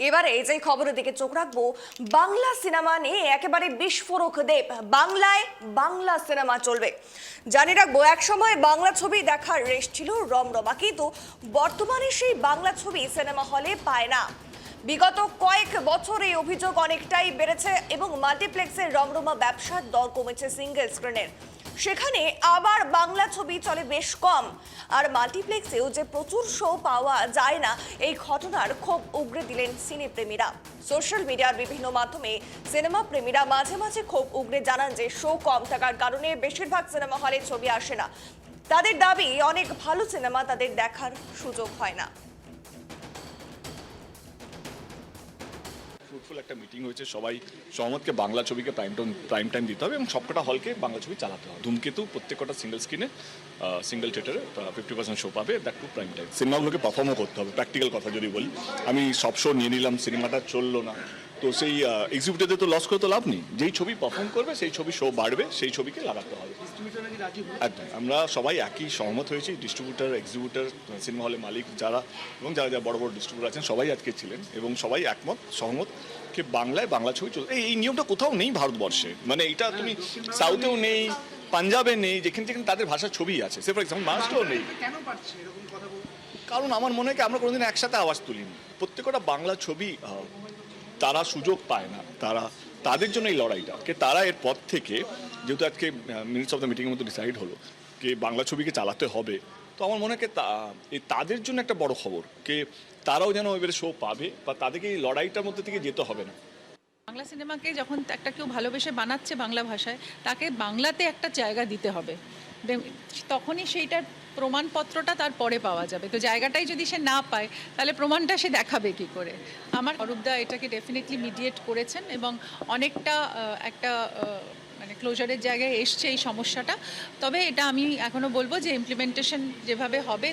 এবারে যে খবরের দিকে চোখ রাখবো, বাংলা সিনেমা নিয়ে একেবারে বিস্ফোরক দেব। বাংলায় বাংলা সিনেমা চলবে। জানি রাখবো, এক সময় বাংলা ছবি দেখার রেশ ছিল রমরমা, কিন্তু বর্তমানে সেই বাংলা ছবি সিনেমা হলে পায় না। বিগত কয়েক বছরে অভিযোগ অনেকটাই বেড়েছে এবং মাল্টিপ্লেক্সের রমরমা ব্যবসার দর কমেছে সিঙ্গেল স্ক্রিনের। সেখানে আবার বাংলা ছবি চলে বেশ কম, আর মাল্টিপ্লেক্সেও যে প্রচুর শো পাওয়া যায় না, এই ঘটনার ক্ষোভ উগরে দিলেন সিনেপ্রেমীরা। সোশ্যাল মিডিয়ার বিভিন্ন মাধ্যমে সিনেমা প্রেমীরা মাঝে মাঝে ক্ষোভ উগরে জানান যে শো কম থাকার কারণে বেশিরভাগ সিনেমা হলে ছবি আসে না। তাদের দাবি, অনেক ভালো সিনেমা তাদের দেখার সুযোগ হয় না। ফ্রুটফুল একটা মিটিং হয়েছে, সবাই সহমতকে বাংলা ছবিকে প্রাইম টাইম দিতে হবে এবং সবকটা হলকে বাংলা ছবি চালাতে হবে। ধূমকেতু প্রত্যেকটা সিঙ্গেল স্ক্রিনে সিঙ্গেল থিয়েটারে 50% শো পাবে, দ্যাট টু প্রাইম টাইম। সিনেমাগুলোকে পারফর্মও করতে হবে। প্র্যাকটিক্যাল কথা যদি বলি, আমি সব শো নিয়ে নিলাম, সিনেমাটা চললো না, তো সেই এক্সিবিউটিভদের তো লস করে তো লাভ নেই। যেই ছবি পারফর্ম করবে, সেই ছবি শো বাড়বে, সেই ছবিকে লাগাতে হবে। একদম, আমরা সবাই একই সহমত হয়েছি। ডিস্ট্রিবিউটার, এক্সিবিউটার, সিনেমা হলের মালিক যারা এবং যারা যারা বড় বড় ডিস্ট্রিবিউটার আছেন, সবাই আজকে ছিলেন এবং সবাই সহমত যে বাংলায় বাংলা ছবি চলবে। এই নিয়মটা কোথাও নেই ভারতবর্ষে, মানে এটা তুমি সাউথেও নেই, পাঞ্জাবে নেই, যেখানে যেখানে তাদের ভাষার ছবি আছে। সে ফর এক্সাম্পল মহারাষ্ট্রেও নেই। কারণ আমার মনে হয় কি, আমরা কোনোদিন একসাথে আওয়াজ তুলিনি। প্রত্যেকটা বাংলা ছবি তারা সুযোগ পায় না, তাদের জন্য এই লড়াইটা। তারা এর পর থেকে, যেহেতু আজকে মিনিটস অফ দ্য মিটিংয়ের মধ্যে ডিসাইড হলো যে বাংলা ছবিকে চালাতে হবে, তো আমার মনে হয় তাদের জন্য একটা বড় খবর যে তারাও যেন এবারে শো পাবে, বা তাদেরকে এই লড়াইটার মধ্যে থেকে যেতে হবে না। বাংলা সিনেমাকে যখন একটা কেউ ভালোবেসে বানাচ্ছে বাংলা ভাষায়, তাকে বাংলাতে একটা জায়গা দিতে হবে। তখনই সেইটার প্রমাণপত্রটা তার পরে পাওয়া যাবে। তো জায়গাটাই যদি সে না পায়, তাহলে প্রমাণটা সে দেখাবে কি করে? আমার অরূপদা এটাকে ডেফিনেটলি মিডিয়েট করেছেন এবং অনেকটা একটা মানে ক্লোজারের জায়গায় এসছে এই সমস্যাটা। তবে এটা আমি এখনও বলবো যে ইমপ্লিমেন্টেশন যেভাবে হবে